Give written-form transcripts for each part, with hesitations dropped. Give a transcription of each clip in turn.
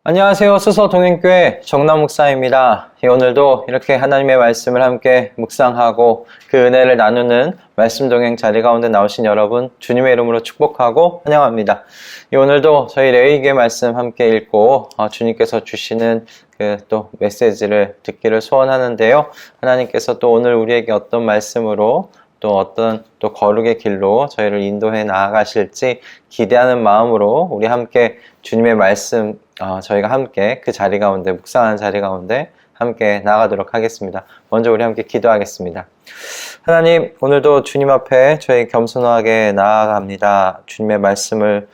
안녕하세요. 수서동행교회 정남목사입니다. 오늘도 이렇게 하나님의 말씀을 함께 묵상하고 그 은혜를 나누는 말씀 동행 자리 가운데 나오신 여러분 주님의 이름으로 축복하고 환영합니다. 오늘도 저희 레위기의 말씀 함께 읽고 주님께서 주시는 그 또 메시지를 듣기를 소원하는데요. 하나님께서 또 오늘 우리에게 어떤 말씀으로 또 어떤 또 거룩의 길로 저희를 인도해 나아가실지 기대하는 마음으로 우리 함께 주님의 말씀 저희가 함께 그 자리 가운데 묵상하는 자리 가운데 함께 나가도록 하겠습니다. 먼저 우리 함께 기도하겠습니다. 하나님, 오늘도 주님 앞에 저희 겸손하게 나아갑니다. 주님의 말씀을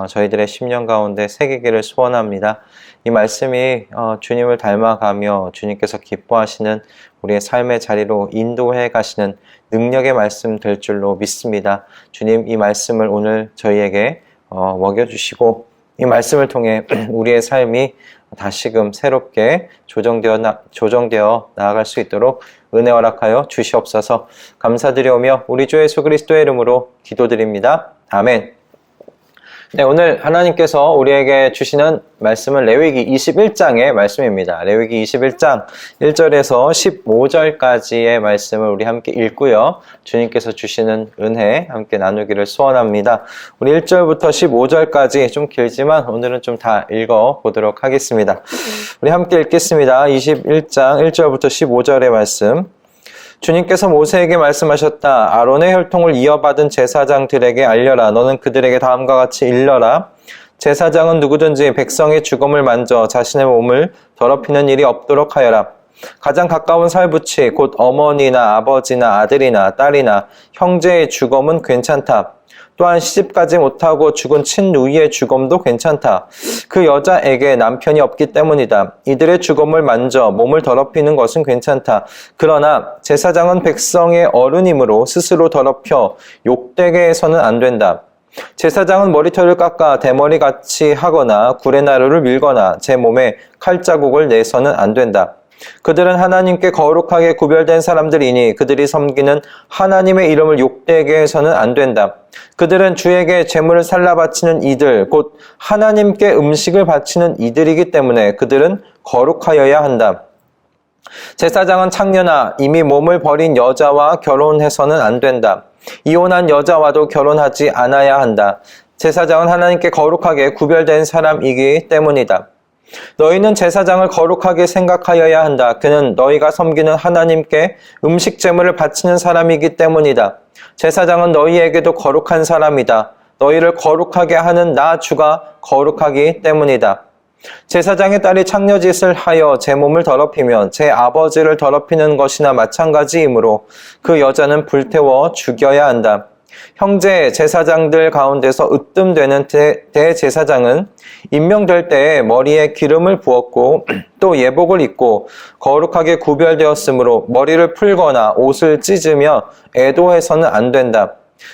저희들의 심령 가운데 새기기를 소원합니다. 이 말씀이 주님을 닮아가며 주님께서 기뻐하시는 우리의 삶의 자리로 인도해 가시는 능력의 말씀 될 줄로 믿습니다. 주님, 이 말씀을 오늘 저희에게 먹여주시고 이 말씀을 통해 우리의 삶이 다시금 새롭게 조정되어 나아갈 수 있도록 은혜 허락하여 주시옵소서. 감사드리오며 우리 주 예수 그리스도의 이름으로 기도드립니다. 아멘. 네, 오늘 하나님께서 우리에게 주시는 말씀은 레위기 21장의 말씀입니다. 레위기 21장 1절에서 15절까지의 말씀을 우리 함께 읽고요. 주님께서 주시는 은혜 함께 나누기를 소원합니다. 우리 1절부터 15절까지 좀 길지만 오늘은 좀 다 읽어보도록 하겠습니다. 우리 함께 읽겠습니다. 21장 1절부터 15절의 말씀. 주님께서 모세에게 말씀하셨다. 아론의 혈통을 이어받은 제사장들에게 알려라. 너는 그들에게 다음과 같이 일러라. 제사장은 누구든지 백성의 주검을 만져 자신의 몸을 더럽히는 일이 없도록 하여라. 가장 가까운 살부치, 곧 어머니나 아버지나 아들이나 딸이나 형제의 주검은 괜찮다. 또한 시집가지 못하고 죽은 친누이의 주검도 괜찮다. 그 여자에게 남편이 없기 때문이다. 이들의 주검을 만져 몸을 더럽히는 것은 괜찮다. 그러나 제사장은 백성의 어른이므로 스스로 더럽혀 욕되게 해서는 안 된다. 제사장은 머리털을 깎아 대머리같이 하거나 구레나루를 밀거나 제 몸에 칼자국을 내서는 안 된다. 그들은 하나님께 거룩하게 구별된 사람들이니 그들이 섬기는 하나님의 이름을 욕되게 해서는 안 된다. 그들은 주에게 제물을 살라 바치는 이들, 곧 하나님께 음식을 바치는 이들이기 때문에 그들은 거룩하여야 한다. 제사장은 창녀나 이미 몸을 버린 여자와 결혼해서는 안 된다. 이혼한 여자와도 결혼하지 않아야 한다. 제사장은 하나님께 거룩하게 구별된 사람이기 때문이다. 너희는 제사장을 거룩하게 생각하여야 한다. 그는 너희가 섬기는 하나님께 음식 제물을 바치는 사람이기 때문이다. 제사장은 너희에게도 거룩한 사람이다. 너희를 거룩하게 하는 나 주가 거룩하기 때문이다. 제사장의 딸이 창녀짓을 하여 제 몸을 더럽히면 제 아버지를 더럽히는 것이나 마찬가지이므로 그 여자는 불태워 죽여야 한다. 형제 제사장들 가운데서 으뜸되는 대제사장은 임명될 때에 머리에 기름을 부었고 또 예복을 입고 거룩하게 구별되었으므로 머리를 풀거나 옷을 찢으며 애도해서는 안 된다.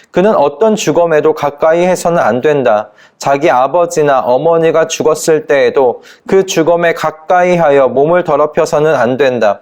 그는 어떤 주검에도 가까이 해서는 안 된다. 자기 아버지나 어머니가 죽었을 때에도 그 주검에 가까이 하여 몸을 더럽혀서는 안 된다.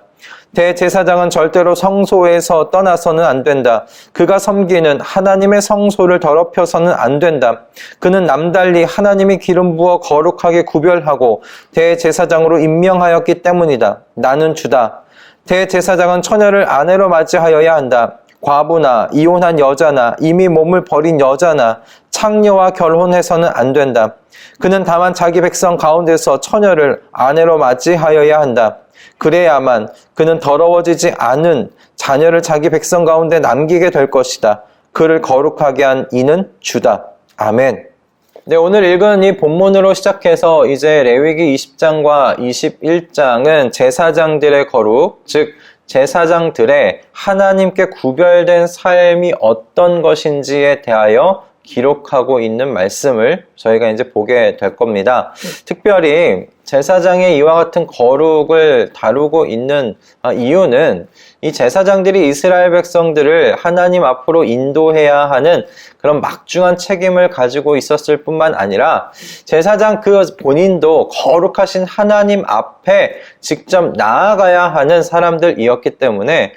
대제사장은 절대로 성소에서 떠나서는 안 된다. 그가 섬기는 하나님의 성소를 더럽혀서는 안 된다. 그는 남달리 하나님이 기름 부어 거룩하게 구별하고 대제사장으로 임명하였기 때문이다. 나는 주다. 대제사장은 처녀를 아내로 맞이하여야 한다. 과부나 이혼한 여자나 이미 몸을 버린 여자나 창녀와 결혼해서는 안 된다. 그는 다만 자기 백성 가운데서 처녀를 아내로 맞이하여야 한다. 그래야만 그는 더러워지지 않은 자녀를 자기 백성 가운데 남기게 될 것이다. 그를 거룩하게 한 이는 주다. 아멘. 네, 오늘 읽은 이 본문으로 시작해서 이제 레위기 20장과 21장은 제사장들의 거룩, 즉 제사장들의 하나님께 구별된 삶이 어떤 것인지에 대하여 기록하고 있는 말씀을 저희가 이제 보게 될 겁니다. 특별히 제사장의 이와 같은 거룩을 다루고 있는 이유는 이 제사장들이 이스라엘 백성들을 하나님 앞으로 인도해야 하는 그런 막중한 책임을 가지고 있었을 뿐만 아니라 제사장 그 본인도 거룩하신 하나님 앞에 직접 나아가야 하는 사람들이었기 때문에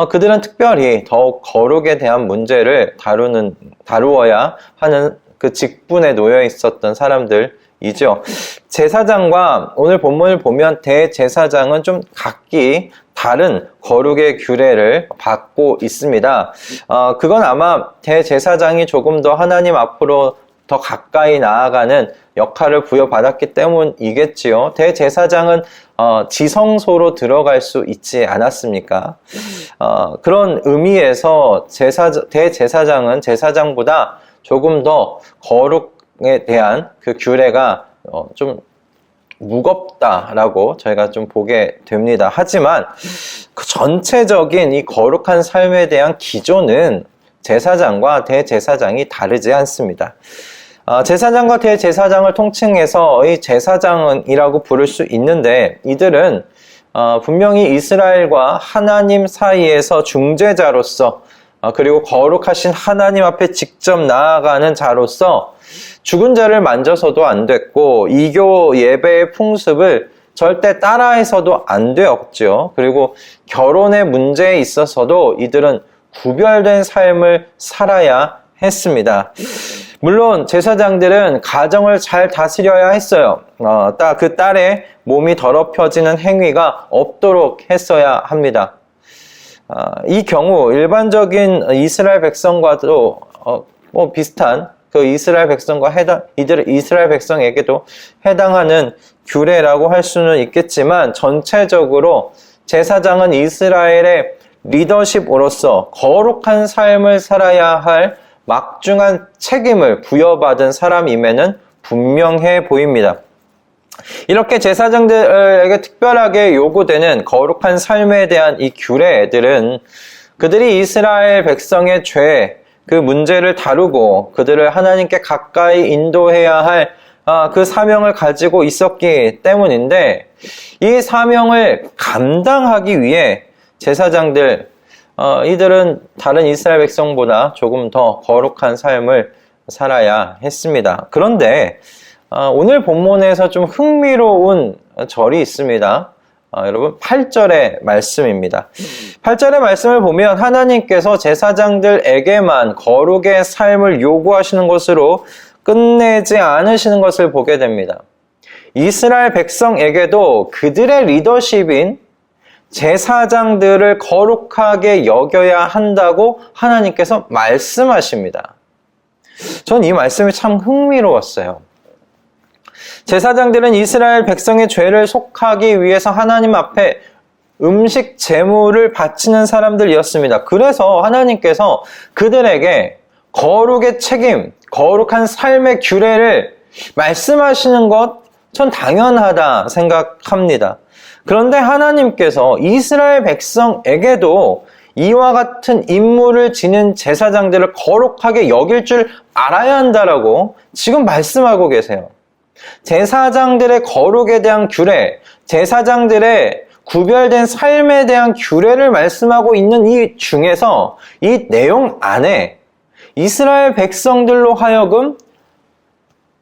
그들은 특별히 더욱 거룩에 대한 문제를 다루어야 하는 그 직분에 놓여 있었던 사람들 이죠. 제사장과 오늘 본문을 보면 대제사장은 좀 각기 다른 거룩의 규례를 받고 있습니다. 그건 아마 대제사장이 조금 더 하나님 앞으로 더 가까이 나아가는 역할을 부여받았기 때문이겠지요. 대제사장은 지성소로 들어갈 수 있지 않았습니까? 그런 의미에서 대제사장은 제사장보다 조금 더 거룩에 대한 그 규례가 좀 무겁다라고 저희가 좀 보게 됩니다. 하지만 그 전체적인 이 거룩한 삶에 대한 기조는 제사장과 대제사장이 다르지 않습니다. 제사장과 대제사장을 통칭해서 이 제사장이라고 부를 수 있는데, 이들은 분명히 이스라엘과 하나님 사이에서 중재자로서 그리고 거룩하신 하나님 앞에 직접 나아가는 자로서 죽은 자를 만져서도 안 됐고, 이교 예배의 풍습을 절대 따라해서도 안 되었죠. 그리고 결혼의 문제에 있어서도 이들은 구별된 삶을 살아야 했습니다. 물론 제사장들은 가정을 잘 다스려야 했어요. 그 딸의 몸이 더럽혀지는 행위가 없도록 했어야 합니다. 이 경우 일반적인 이스라엘 백성과도 비슷한 그 이스라엘 백성에게도 해당하는 규례라고 할 수는 있겠지만, 전체적으로 제사장은 이스라엘의 리더십으로서 거룩한 삶을 살아야 할 막중한 책임을 부여받은 사람임에는 분명해 보입니다. 이렇게 제사장들에게 특별하게 요구되는 거룩한 삶에 대한 이 규례들은 그들이 이스라엘 백성의 죄, 그 문제를 다루고 그들을 하나님께 가까이 인도해야 할 그 사명을 가지고 있었기 때문인데, 이 사명을 감당하기 위해 제사장들, 이들은 다른 이스라엘 백성보다 조금 더 거룩한 삶을 살아야 했습니다. 그런데 오늘 본문에서 좀 흥미로운 절이 있습니다. 여러분, 8절의 말씀입니다. 8절의 말씀을 보면 하나님께서 제사장들에게만 거룩의 삶을 요구하시는 것으로 끝내지 않으시는 것을 보게 됩니다. 이스라엘 백성에게도 그들의 리더십인 제사장들을 거룩하게 여겨야 한다고 하나님께서 말씀하십니다. 전 이 말씀이 참 흥미로웠어요. 제사장들은 이스라엘 백성의 죄를 속하기 위해서 하나님 앞에 음식 제물을 바치는 사람들이었습니다. 그래서 하나님께서 그들에게 거룩의 책임, 거룩한 삶의 규례를 말씀하시는 것, 전 당연하다 생각합니다. 그런데 하나님께서 이스라엘 백성에게도 이와 같은 임무를 지닌 제사장들을 거룩하게 여길 줄 알아야 한다라고 지금 말씀하고 계세요. 제사장들의 거룩에 대한 규례, 제사장들의 구별된 삶에 대한 규례를 말씀하고 있는 이 중에서 이 내용 안에 이스라엘 백성들로 하여금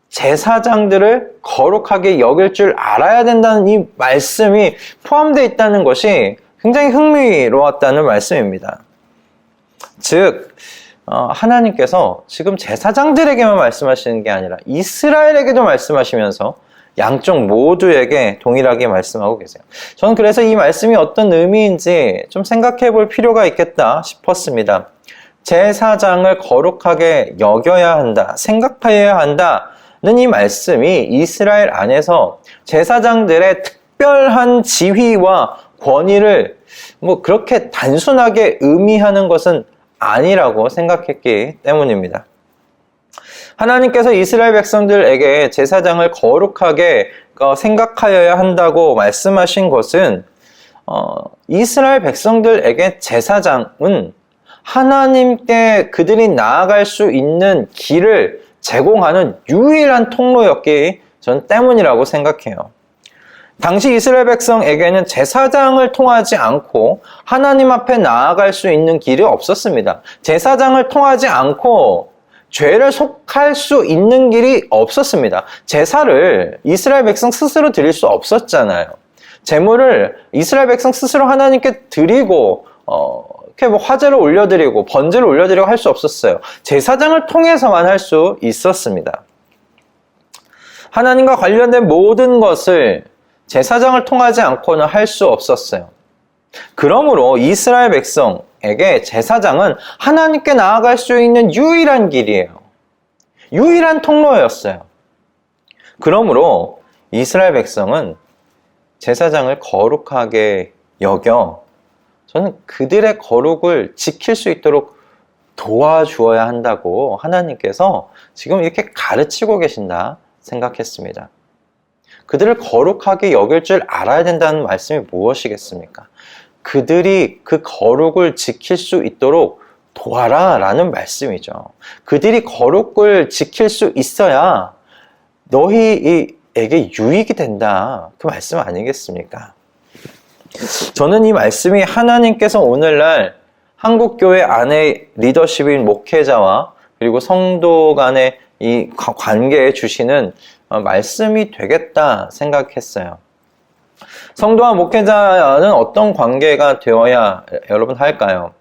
제사장들을 거룩하게 여길 줄 알아야 된다는 이 말씀이 포함되어 있다는 것이 굉장히 흥미로웠다는 말씀입니다. 즉, 하나님께서 지금 제사장들에게만 말씀하시는 게 아니라 이스라엘에게도 말씀하시면서 양쪽 모두에게 동일하게 말씀하고 계세요. 저는 그래서 이 말씀이 어떤 의미인지 좀 생각해 볼 필요가 있겠다 싶었습니다. 제사장을 거룩하게 여겨야 한다, 생각해야 한다는 이 말씀이 이스라엘 안에서 제사장들의 특별한 지위와 권위를 그렇게 단순하게 의미하는 것은 아니라고 생각했기 때문입니다. 하나님께서 이스라엘 백성들에게 제사장을 거룩하게 생각하여야 한다고 말씀하신 것은 이스라엘 백성들에게 제사장은 하나님께 그들이 나아갈 수 있는 길을 제공하는 유일한 통로였기 전 때문이라고 생각해요. 당시 이스라엘 백성에게는 제사장을 통하지 않고 하나님 앞에 나아갈 수 있는 길이 없었습니다. 제사장을 통하지 않고 죄를 속할 수 있는 길이 없었습니다. 제사를 이스라엘 백성 스스로 드릴 수 없었잖아요. 제물을 이스라엘 백성 스스로 하나님께 드리고 이렇게 화제를 올려드리고 번제를 올려드리고 할 수 없었어요. 제사장을 통해서만 할 수 있었습니다. 하나님과 관련된 모든 것을 제사장을 통하지 않고는 할 수 없었어요. 그러므로 이스라엘 백성에게 제사장은 하나님께 나아갈 수 있는 유일한 길이에요. 유일한 통로였어요. 그러므로 이스라엘 백성은 제사장을 거룩하게 여겨 저는 그들의 거룩을 지킬 수 있도록 도와주어야 한다고 하나님께서 지금 이렇게 가르치고 계신다 생각했습니다. 그들을 거룩하게 여길 줄 알아야 된다는 말씀이 무엇이겠습니까? 그들이 그 거룩을 지킬 수 있도록 도와라 라는 말씀이죠. 그들이 거룩을 지킬 수 있어야 너희에게 유익이 된다. 그 말씀 아니겠습니까? 저는 이 말씀이 하나님께서 오늘날 한국교회 안에 리더십인 목회자와 그리고 성도 간의 이 관계에 주시는 말씀이 되겠다 생각했어요. 성도와 목회자는 어떤 관계가 되어야 여러분 할까요?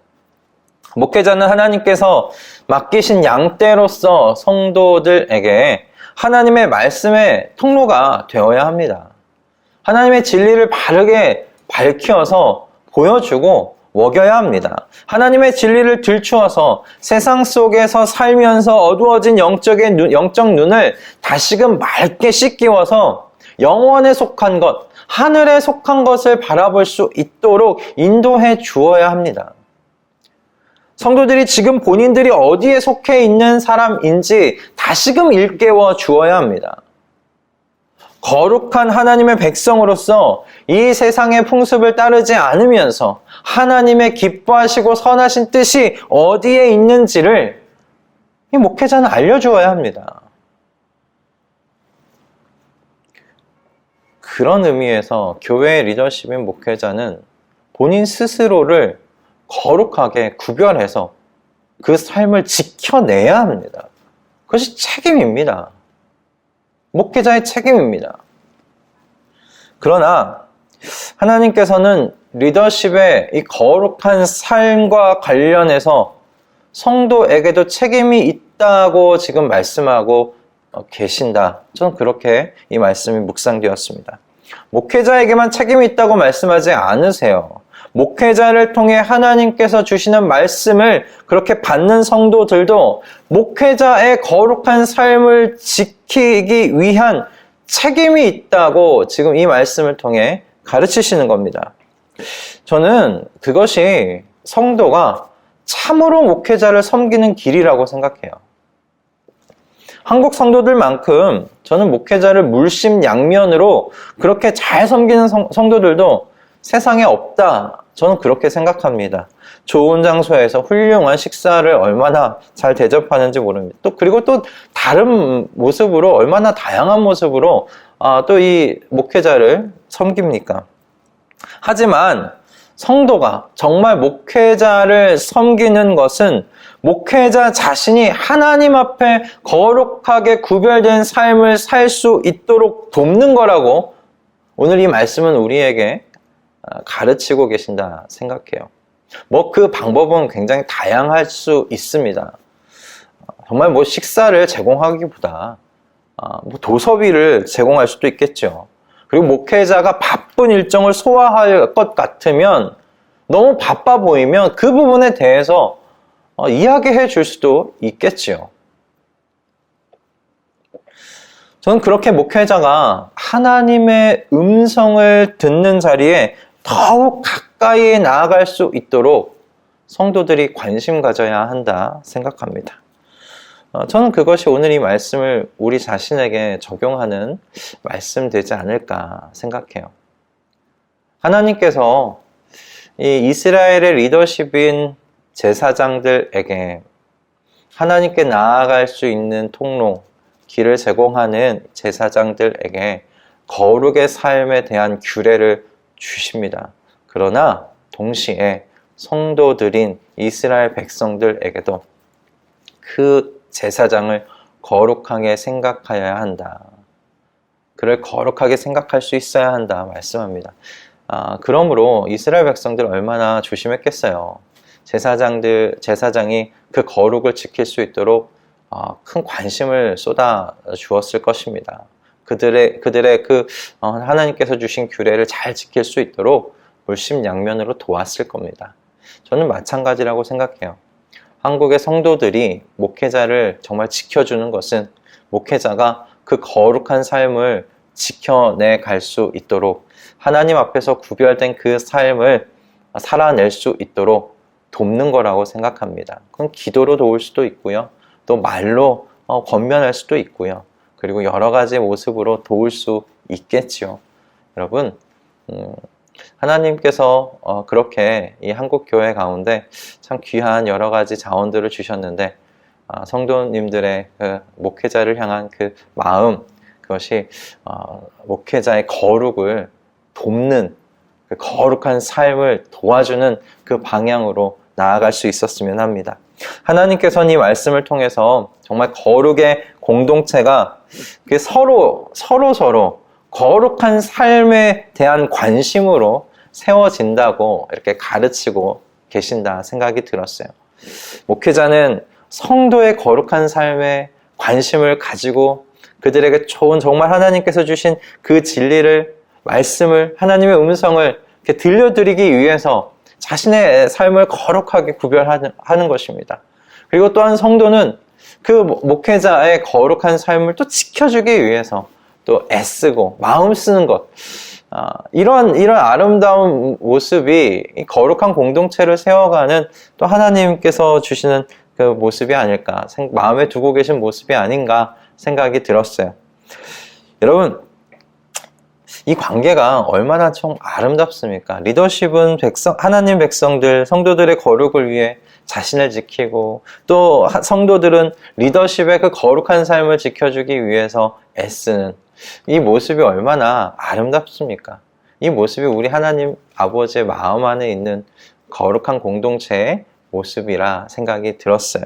목회자는 하나님께서 맡기신 양떼로서 성도들에게 하나님의 말씀의 통로가 되어야 합니다. 하나님의 진리를 바르게 밝혀서 보여주고 먹여야 합니다. 하나님의 진리를 들추어서 세상 속에서 살면서 어두워진 영적 눈을 다시금 맑게 씻기워서 영원에 속한 것, 하늘에 속한 것을 바라볼 수 있도록 인도해 주어야 합니다. 성도들이 지금 본인들이 어디에 속해 있는 사람인지 다시금 일깨워 주어야 합니다. 거룩한 하나님의 백성으로서 이 세상의 풍습을 따르지 않으면서 하나님의 기뻐하시고 선하신 뜻이 어디에 있는지를 이 목회자는 알려주어야 합니다. 그런 의미에서 교회의 리더십인 목회자는 본인 스스로를 거룩하게 구별해서 그 삶을 지켜내야 합니다. 그것이 책임입니다. 목회자의 책임입니다. 그러나 하나님께서는 리더십의 이 거룩한 삶과 관련해서 성도에게도 책임이 있다고 지금 말씀하고 계신다. 저는 그렇게 이 말씀이 묵상되었습니다. 목회자에게만 책임이 있다고 말씀하지 않으세요. 목회자를 통해 하나님께서 주시는 말씀을 그렇게 받는 성도들도 목회자의 거룩한 삶을 지키기 위한 책임이 있다고 지금 이 말씀을 통해 가르치시는 겁니다. 저는 그것이 성도가 참으로 목회자를 섬기는 길이라고 생각해요. 한국 성도들만큼 저는 목회자를 물심양면으로 그렇게 잘 섬기는 성도들도 세상에 없다. 저는 그렇게 생각합니다. 좋은 장소에서 훌륭한 식사를 얼마나 잘 대접하는지 모릅니다. 그리고 또 다른 모습으로 얼마나 다양한 모습으로 또 이 목회자를 섬깁니까? 하지만 성도가 정말 목회자를 섬기는 것은 목회자 자신이 하나님 앞에 거룩하게 구별된 삶을 살 수 있도록 돕는 거라고 오늘 이 말씀은 우리에게 가르치고 계신다 생각해요. 그 방법은 굉장히 다양할 수 있습니다. 정말 식사를 제공하기보다 도서비를 제공할 수도 있겠죠. 그리고 목회자가 바쁜 일정을 소화할 것 같으면 너무 바빠 보이면 그 부분에 대해서 이야기해 줄 수도 있겠지요. 저는 그렇게 목회자가 하나님의 음성을 듣는 자리에 더욱 가까이 나아갈 수 있도록 성도들이 관심 가져야 한다 생각합니다. 저는 그것이 오늘 이 말씀을 우리 자신에게 적용하는 말씀 되지 않을까 생각해요. 하나님께서 이 이스라엘의 리더십인 제사장들에게 하나님께 나아갈 수 있는 통로, 길을 제공하는 제사장들에게 거룩의 삶에 대한 규례를 주십니다. 그러나 동시에 성도들인 이스라엘 백성들에게도 그 제사장을 거룩하게 생각하여야 한다. 그를 거룩하게 생각할 수 있어야 한다 말씀합니다. 그러므로 이스라엘 백성들 얼마나 조심했겠어요. 제사장이 그 거룩을 지킬 수 있도록 큰 관심을 쏟아 주었을 것입니다. 그들의 하나님께서 주신 규례를 잘 지킬 수 있도록 물심양면으로 도왔을 겁니다. 저는 마찬가지라고 생각해요. 한국의 성도들이 목회자를 정말 지켜주는 것은 목회자가 그 거룩한 삶을 지켜내 갈 수 있도록 하나님 앞에서 구별된 그 삶을 살아낼 수 있도록 돕는 거라고 생각합니다. 그건 기도로 도울 수도 있고요. 또 말로 권면할 수도 있고요. 그리고 여러 가지 모습으로 도울 수 있겠지요. 여러분, 하나님께서 그렇게 이 한국교회 가운데 참 귀한 여러 가지 자원들을 주셨는데 성도님들의 그 목회자를 향한 그 마음, 그것이 목회자의 거룩을 돕는 그 거룩한 삶을 도와주는 그 방향으로 나아갈 수 있었으면 합니다. 하나님께서는 이 말씀을 통해서 정말 거룩의 공동체가 서로 거룩한 삶에 대한 관심으로 세워진다고 이렇게 가르치고 계신다 생각이 들었어요. 목회자는 성도의 거룩한 삶에 관심을 가지고 그들에게 좋은 정말 하나님께서 주신 그 진리를, 말씀을, 하나님의 음성을 이렇게 들려드리기 위해서 자신의 삶을 거룩하게 구별하는 것입니다. 그리고 또한 성도는 그 목회자의 거룩한 삶을 또 지켜주기 위해서 또 애쓰고 마음 쓰는 것, 이런 아름다운 모습이 이 거룩한 공동체를 세워가는 또 하나님께서 주시는 그 모습이 아닐까, 마음에 두고 계신 모습이 아닌가 생각이 들었어요. 여러분, 이 관계가 얼마나 좀 아름답습니까? 리더십은 하나님 백성들, 성도들의 거룩을 위해 자신을 지키고, 또 성도들은 리더십의 그 거룩한 삶을 지켜주기 위해서 애쓰는 이 모습이 얼마나 아름답습니까? 이 모습이 우리 하나님 아버지의 마음 안에 있는 거룩한 공동체의 모습이라 생각이 들었어요.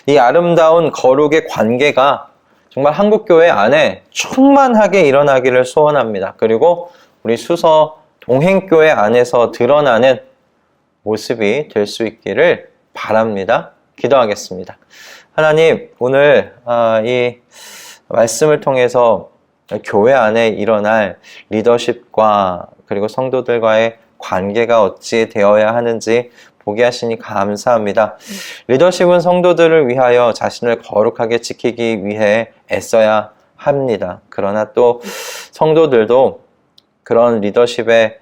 이 아름다운 거룩의 관계가 정말 한국교회 안에 충만하게 일어나기를 소원합니다. 그리고 우리 수서 동행교회 안에서 드러나는 모습이 될 수 있기를 바랍니다. 기도하겠습니다. 하나님, 오늘 이 말씀을 통해서 교회 안에 일어날 리더십과 그리고 성도들과의 관계가 어찌 되어야 하는지 보게 하시니 감사합니다. 리더십은 성도들을 위하여 자신을 거룩하게 지키기 위해 애써야 합니다. 그러나 또 성도들도 그런 리더십의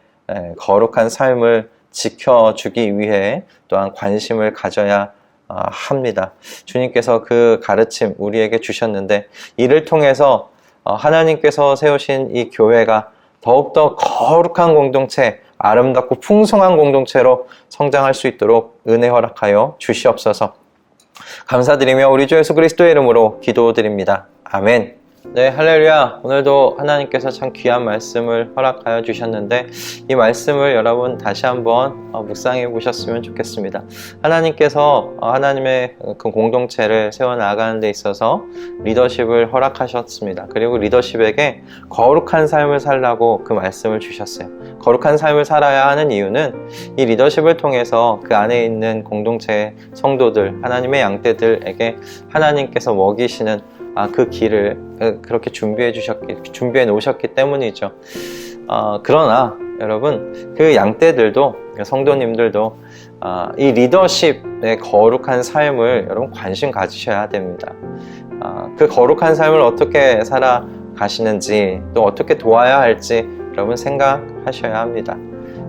거룩한 삶을 지켜주기 위해 또한 관심을 가져야 합니다. 주님께서 그 가르침 우리에게 주셨는데 이를 통해서 하나님께서 세우신 이 교회가 더욱더 거룩한 공동체, 아름답고 풍성한 공동체로 성장할 수 있도록 은혜 허락하여 주시옵소서. 감사드리며 우리 주 예수 그리스도의 이름으로 기도드립니다. 아멘. 네, 할렐루야. 오늘도 하나님께서 참 귀한 말씀을 허락하여 주셨는데 이 말씀을 여러분 다시 한번 묵상해 보셨으면 좋겠습니다. 하나님께서 하나님의 그 공동체를 세워나가는 데 있어서 리더십을 허락하셨습니다. 그리고 리더십에게 거룩한 삶을 살라고 그 말씀을 주셨어요. 거룩한 삶을 살아야 하는 이유는 이 리더십을 통해서 그 안에 있는 공동체의 성도들, 하나님의 양떼들에게 하나님께서 먹이시는 그 길을 그렇게 준비해 놓으셨기 때문이죠. 그러나 여러분, 그 양떼들도, 성도님들도 이 리더십의 거룩한 삶을 여러분 관심 가지셔야 됩니다. 그 거룩한 삶을 어떻게 살아가시는지, 또 어떻게 도와야 할지 여러분 생각하셔야 합니다.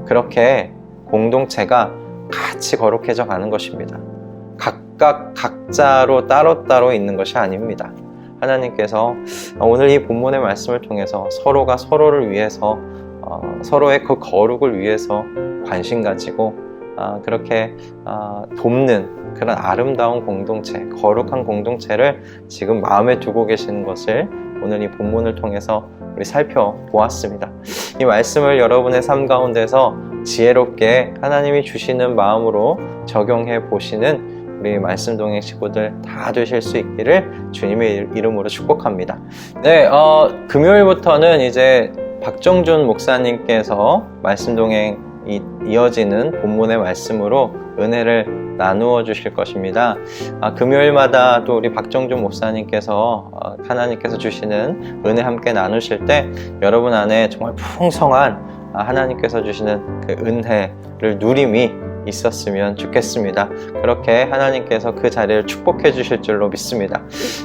그렇게 공동체가 같이 거룩해져 가는 것입니다. 각자로 따로따로 있는 것이 아닙니다. 하나님께서 오늘 이 본문의 말씀을 통해서 서로가 서로를 위해서 서로의 그 거룩을 위해서 관심 가지고 그렇게 돕는 그런 아름다운 공동체, 거룩한 공동체를 지금 마음에 두고 계시는 것을 오늘 이 본문을 통해서 우리 살펴보았습니다. 이 말씀을 여러분의 삶 가운데서 지혜롭게 하나님이 주시는 마음으로 적용해 보시는 우리 말씀 동행 식구들 다 되실 수 있기를 주님의 이름으로 축복합니다. 네, 금요일부터는 이제 박정준 목사님께서 말씀 동행 이어지는 본문의 말씀으로 은혜를 나누어 주실 것입니다. 금요일마다 또 우리 박정준 목사님께서 하나님께서 주시는 은혜 함께 나누실 때 여러분 안에 정말 풍성한 하나님께서 주시는 그 은혜를 누림이 있었으면 좋겠습니다. 그렇게 하나님께서 그 자리를 축복해 주실 줄로 믿습니다.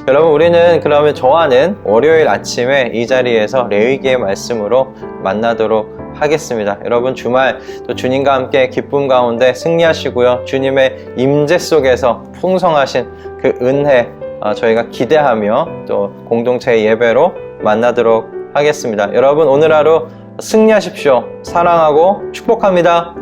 여러분, 우리는 그러면 저와는 월요일 아침에 이 자리에서 레위기의 말씀으로 만나도록 하겠습니다. 여러분, 주말 또 주님과 함께 기쁨 가운데 승리하시고요. 주님의 임재 속에서 풍성하신 그 은혜 저희가 기대하며 또 공동체 예배로 만나도록 하겠습니다. 여러분, 오늘 하루 승리하십시오. 사랑하고 축복합니다.